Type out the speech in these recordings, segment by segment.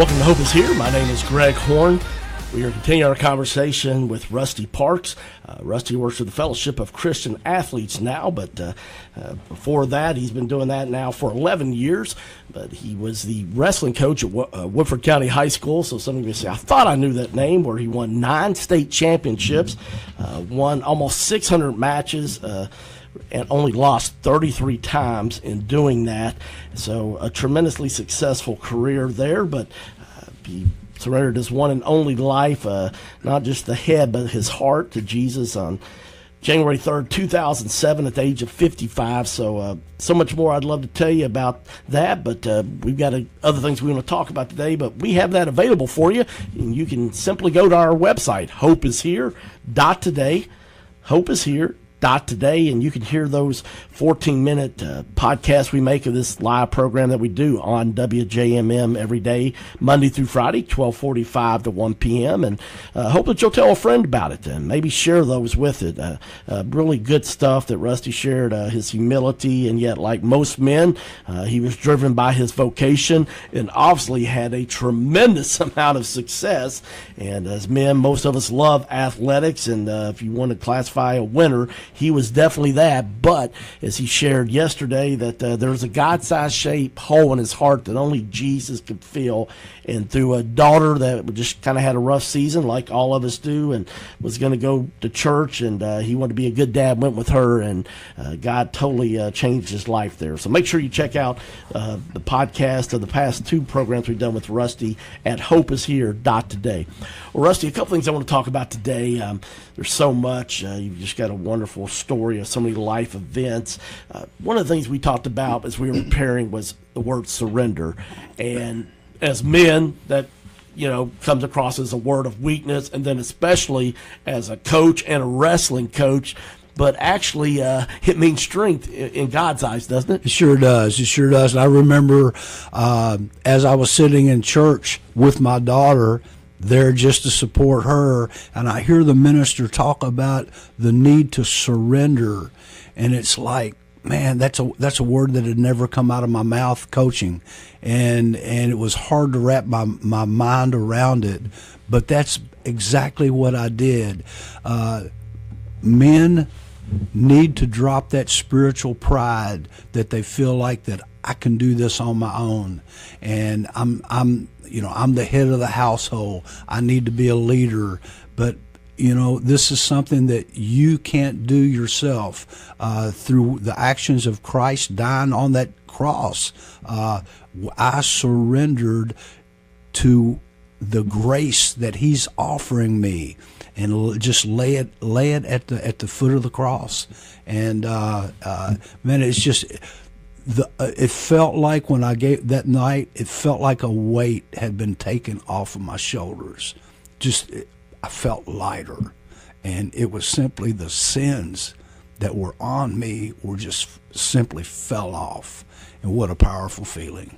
Welcome to Hope is Here. My name is Greg Horn. We are continuing our conversation with Rusty Parks. Rusty works with the Fellowship of Christian Athletes now, but before that, he's been doing that now for 11 years. But he was the wrestling coach at Woodford County High School. So some of you say, I thought I knew that name, where he won 9 state championships, won almost 600 matches, and only lost 33 times in doing that. So a tremendously successful career there, but he surrendered his one and only life, not just the head, but his heart to Jesus on January 3rd, 2007 at the age of 55. So much more I'd love to tell you about that, but we've got other things we want to talk about today, but we have that available for you, and you can simply go to our website, hopeishere.today, hopeishere.today, and you can hear those 14-minute podcasts we make of this live program that we do on WJMM every day, Monday through Friday, 12:45 to 1 p.m., and hope that you'll tell a friend about it and maybe share those with it. Really good stuff that Rusty shared, his humility, and yet, like most men, he was driven by his vocation and obviously had a tremendous amount of success. And as men, most of us love athletics, and if you want to classify a winner, he was definitely that. But as he shared yesterday, that there's a God-sized shaped hole in his heart that only Jesus could fill. And through a daughter that just kind of had a rough season, like all of us do, and was going to go to church, and he wanted to be a good dad, went with her, and God totally changed his life there. So make sure you check out the podcast of the past 2 programs we've done with Rusty at hopeishere.today. Well, Rusty, a couple things I want to talk about today. There's so much. You've just got a wonderful story of so many life events. One of the things we talked about as we were preparing was the word surrender. And as men, that comes across as a word of weakness, and then especially as a coach and a wrestling coach. But actually, it means strength in God's eyes, doesn't it? It sure does. It sure does. And I remember as I was sitting in church with my daughter there just to support her, and I hear the minister talk about the need to surrender, and it's like, man, that's a word that had never come out of my mouth coaching, and it was hard to wrap my mind around it, but that's exactly what I did. Men need to drop that spiritual pride that they feel like that I can do this on my own, and I'm the head of the household. I need to be a leader, but this is something that you can't do yourself. Through the actions of Christ dying on that cross, I surrendered to the grace that He's offering me, and just lay it at the foot of the cross. And man, it's just it felt like when I gave that night, it felt like a weight had been taken off of my shoulders. I felt lighter, and it was simply the sins that were on me were just simply fell off. And what a powerful feeling.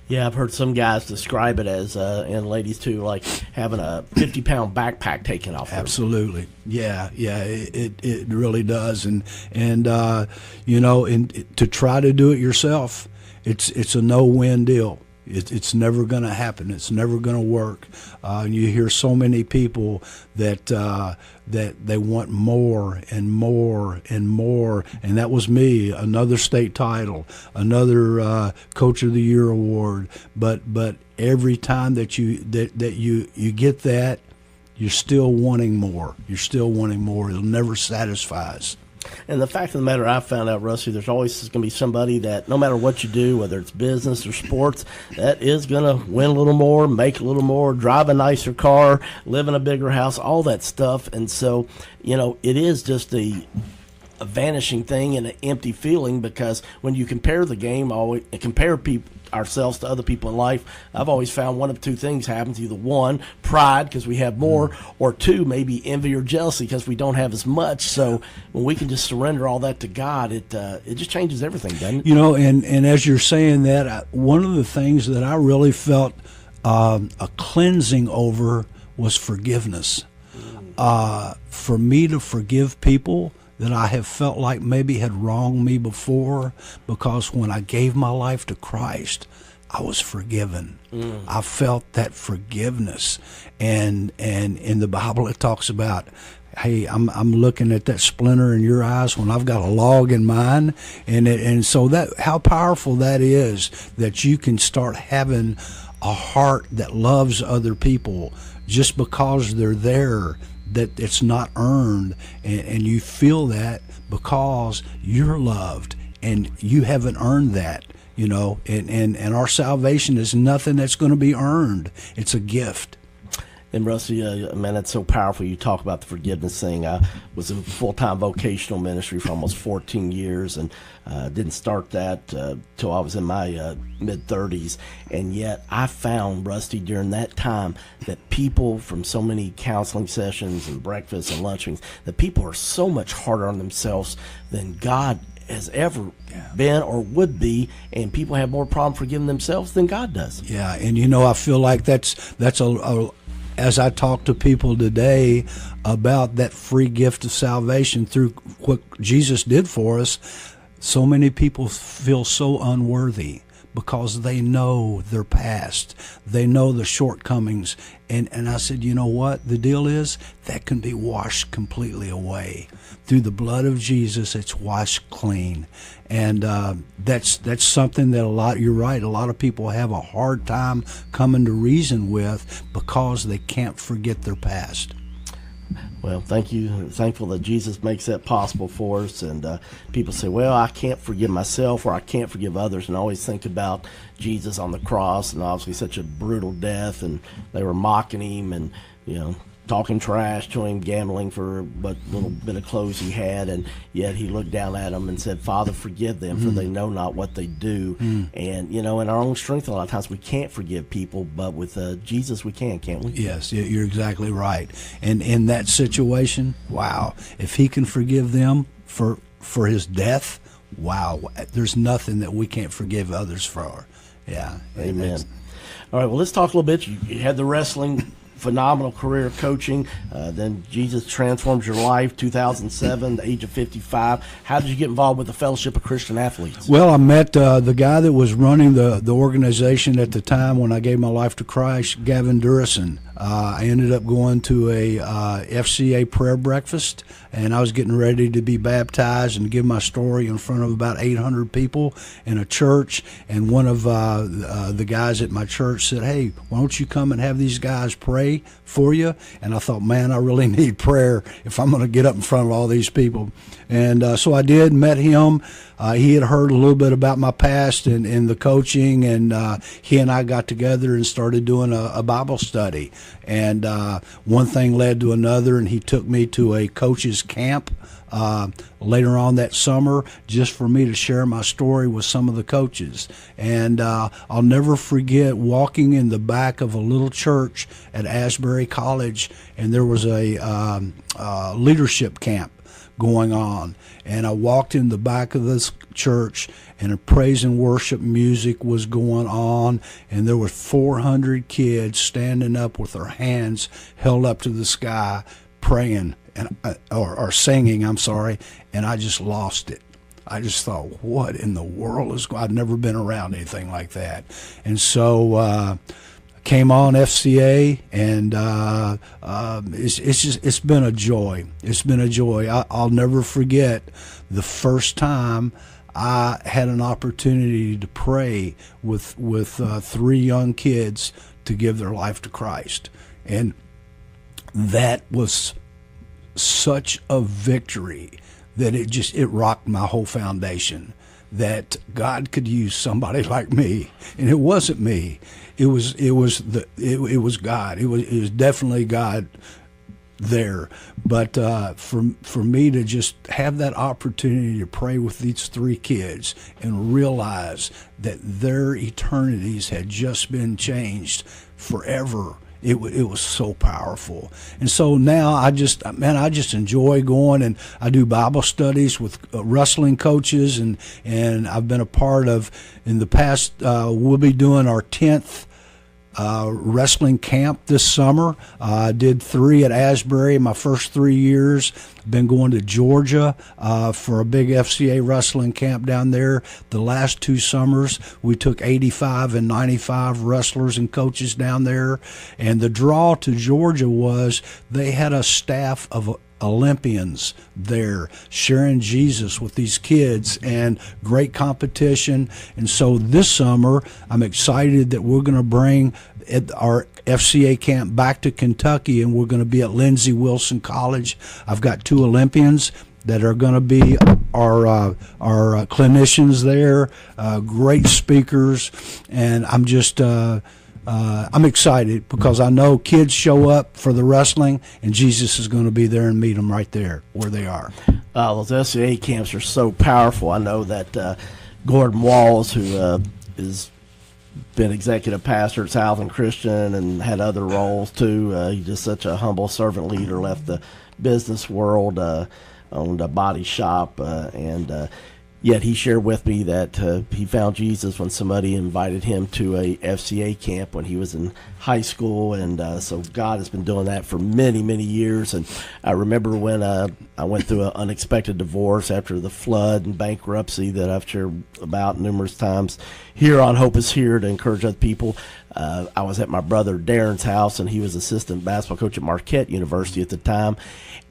Yeah, I've heard some guys describe it as, and ladies too, like having a 50-pound backpack taken off. Absolutely. Yeah, it really does. And to try to do it yourself, it's a no-win deal. It's never going to happen. It's never going to work. You hear so many people that they want more and more and more, and that was me. Another state title, another Coach of the Year award. But every time that you get that, you're still wanting more. You're still wanting more. It'll never satisfy us. And the fact of the matter, I found out, Rusty, there's always going to be somebody that no matter what you do, whether it's business or sports, that is going to win a little more, make a little more, drive a nicer car, live in a bigger house, all that stuff. And so, it is just a vanishing thing and an empty feeling, because when you compare the game, always compare ourselves to other people in life, I've always found one of 2 things happens: either 1, pride because we have more, or 2, maybe envy or jealousy because we don't have as much. So when we can just surrender all that to God, it just changes everything, doesn't it? And as you're saying that, one of the things that I really felt a cleansing over was forgiveness. For me to forgive people that I have felt like maybe had wronged me before, because when I gave my life to Christ, I was forgiven. I felt that forgiveness, and in the Bible it talks about, hey, I'm looking at that splinter in your eyes when I've got a log in mine, and so that, how powerful that is, that you can start having a heart that loves other people just because they're there, that it's not earned, and you feel that because you're loved and you haven't earned that. You know, and our salvation is nothing that's going to be earned. It's a gift. And Rusty, man, that's so powerful. You talk about the forgiveness thing. I was in full-time vocational ministry for almost 14 years, and didn't start that till I was in my mid-30s. And yet I found, Rusty, during that time that people from so many counseling sessions and breakfasts and lunchings, that people are so much harder on themselves than God has ever been or would be, and people have more problem forgiving themselves than God does. Yeah, and you know, I feel like that's as I talk to people today about that free gift of salvation through what Jesus did for us, so many people feel so unworthy because they know their past, they know the shortcomings, and I said, you know what, the deal is that can be washed completely away through the blood of Jesus. It's washed clean, and that's something that you're right, a lot of people have a hard time coming to reason with because they can't forget their past. Well, thank you. Thankful that Jesus makes that possible for us. And people say, well, I can't forgive myself or I can't forgive others. And I always think about Jesus on the cross, and obviously such a brutal death. And they were mocking him and, you know, talking trash to him, gambling for what little bit of clothes he had. And yet he looked down at them and said, Father, forgive them, for they know not what they do. And, you know, in our own strength, a lot of times we can't forgive people, but with Jesus we can, can't we? Yes, you're exactly right. And in that situation, wow, if he can forgive them for his death, wow, there's nothing that we can't forgive others for. Yeah. Amen. All right, well, let's talk a little bit. You had the wrestling, phenomenal career coaching. Then Jesus transformed your life, 2007, the age of 55. How did you get involved with the Fellowship of Christian Athletes? Well, I met the guy that was running the organization at the time when I gave my life to Christ, Gavin Durison. I ended up going to a FCA prayer breakfast, and I was getting ready to be baptized and give my story in front of about 800 people in a church. And one of the guys at my church said, hey, why don't you come and have these guys pray for you? And I thought, man, I really need prayer if I'm going to get up in front of all these people. And so I did, met him. He had heard a little bit about my past and the coaching, and he and I got together and started doing a Bible study. And one thing led to another, and he took me to a coach's camp later on that summer just for me to share my story with some of the coaches. And I'll never forget walking in the back of a little church at Asbury College, and there was a leadership camp going on, and I walked in the back of this church, and a praise and worship music was going on, and there were 400 kids standing up with their hands held up to the sky praying and or singing, I'm sorry, and I just lost it. I just thought, what in the world is going on? I'd never been around anything like that. And so came on FCA, and it's been a joy. It's been a joy. I'll never forget the first time I had an opportunity to pray with 3 young kids to give their life to Christ, and that was such a victory that it rocked my whole foundation, that God could use somebody like me. And it wasn't me. It was God. It was definitely God there. But for me to just have that opportunity to pray with these 3 kids and realize that their eternities had just been changed forever, it was so powerful. And so now I just enjoy going, and I do Bible studies with wrestling coaches, and I've been a part of, in the past, we'll be doing our 10th wrestling camp this summer. I did 3 at Asbury my first 3 years. Been going to Georgia for a big FCA wrestling camp down there. The last 2 summers, we took 85 and 95 wrestlers and coaches down there. And the draw to Georgia was they had a staff of Olympians there sharing Jesus with these kids, and great competition. And so this summer I'm excited that we're going to bring our FCA camp back to Kentucky, and we're going to be at Lindsey Wilson College. I've got 2 Olympians that are going to be our clinicians there, great speakers, and I'm just I'm excited because I know kids show up for the wrestling, and Jesus is going to be there and meet them right there where they are. Those FCA camps are so powerful. I know that Gordon Walls, who has been executive pastor at Southern Christian and had other roles too, he's just such a humble servant leader, left the business world, owned a body shop, and yet he shared with me that he found Jesus when somebody invited him to a FCA camp when he was in high school, and so God has been doing that for many, many years. And I remember when I went through an unexpected divorce after the flood and bankruptcy that I've shared about numerous times here on Hope is Here to encourage other people. I was at my brother Darren's house, and he was assistant basketball coach at Marquette University at the time.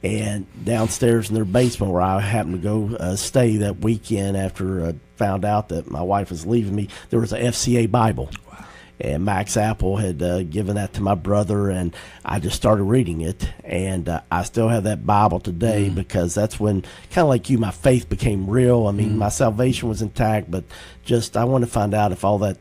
And downstairs in their basement, where I happened to go stay that weekend after I found out that my wife was leaving me, there was an FCA Bible. Wow. And Max Apple had given that to my brother, and I just started reading it. And I still have that Bible today because that's when, kind of like you, my faith became real. I mean, my salvation was intact, but just I wanted to find out if all that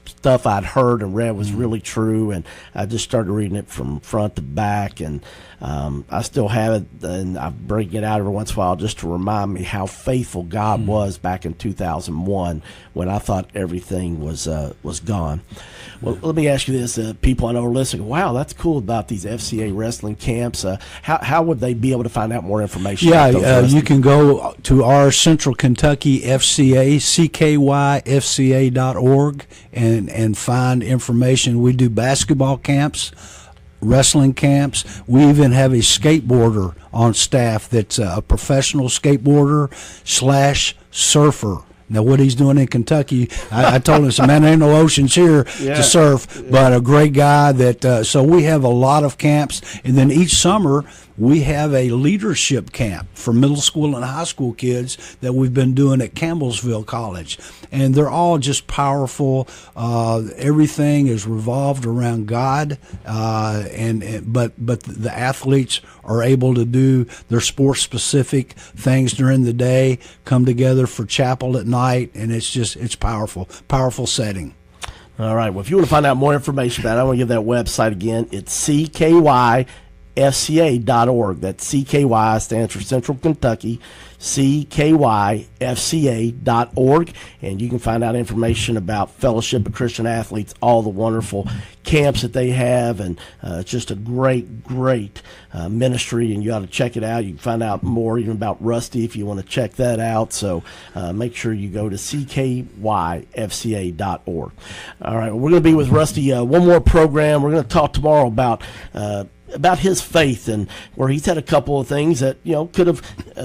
stuff I'd heard and read was really true, and I just started reading it from front to back, and I still have it, and I bring it out every once in a while just to remind me how faithful God was back in 2001 when I thought everything was gone. Well, let me ask you this. People I know are listening, wow, that's cool about these FCA wrestling camps. How would they be able to find out more information? Yeah, you can go to our Central Kentucky FCA, CKYFCA.org, and find information. We do basketball camps, wrestling camps. We even have a skateboarder on staff that's a professional skateboarder / surfer. Now, what he's doing in Kentucky, I told him, man, there ain't no oceans here to surf, but a great guy that, so we have a lot of camps. And then each summer, we have a leadership camp for middle school and high school kids that we've been doing at Campbellsville College. And they're all just powerful. Everything is revolved around God, but the athletes are able to do their sport-specific things during the day, come together for chapel at night, and it's powerful setting. All right. Well, if you want to find out more information about it, I want to give that website again. It's CKYFCA.org. That's CKY stands for Central Kentucky, CKYFCA.org. And you can find out information about Fellowship of Christian Athletes, all the wonderful camps that they have, and it's just a great ministry, and you ought to check it out. You can find out more even about Rusty if you want to check that out. So make sure you go to CKYFCA.org. All right, well, we're going to be with Rusty one more program. We're going to talk tomorrow about his faith, and where he's had a couple of things that could have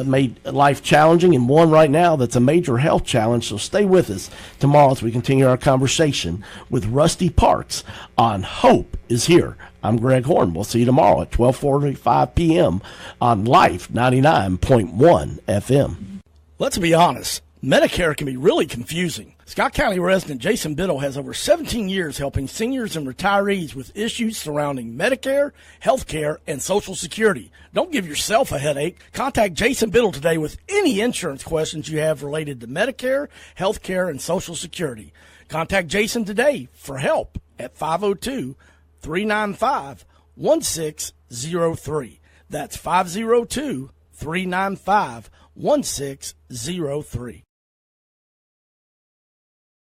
made life challenging, and one right now that's a major health challenge. So stay with us tomorrow as we continue our conversation with Rusty Parks on Hope is Here. I'm Greg Horn. We'll see you tomorrow at 12:45 p.m. on Life 99.1 FM. Let's be honest. Medicare can be really confusing. Scott County resident Jason Biddle has over 17 years helping seniors and retirees with issues surrounding Medicare, health care, and Social Security. Don't give yourself a headache. Contact Jason Biddle today with any insurance questions you have related to Medicare, health care, and Social Security. Contact Jason today for help at 502-395-1603. That's 502-395-1603.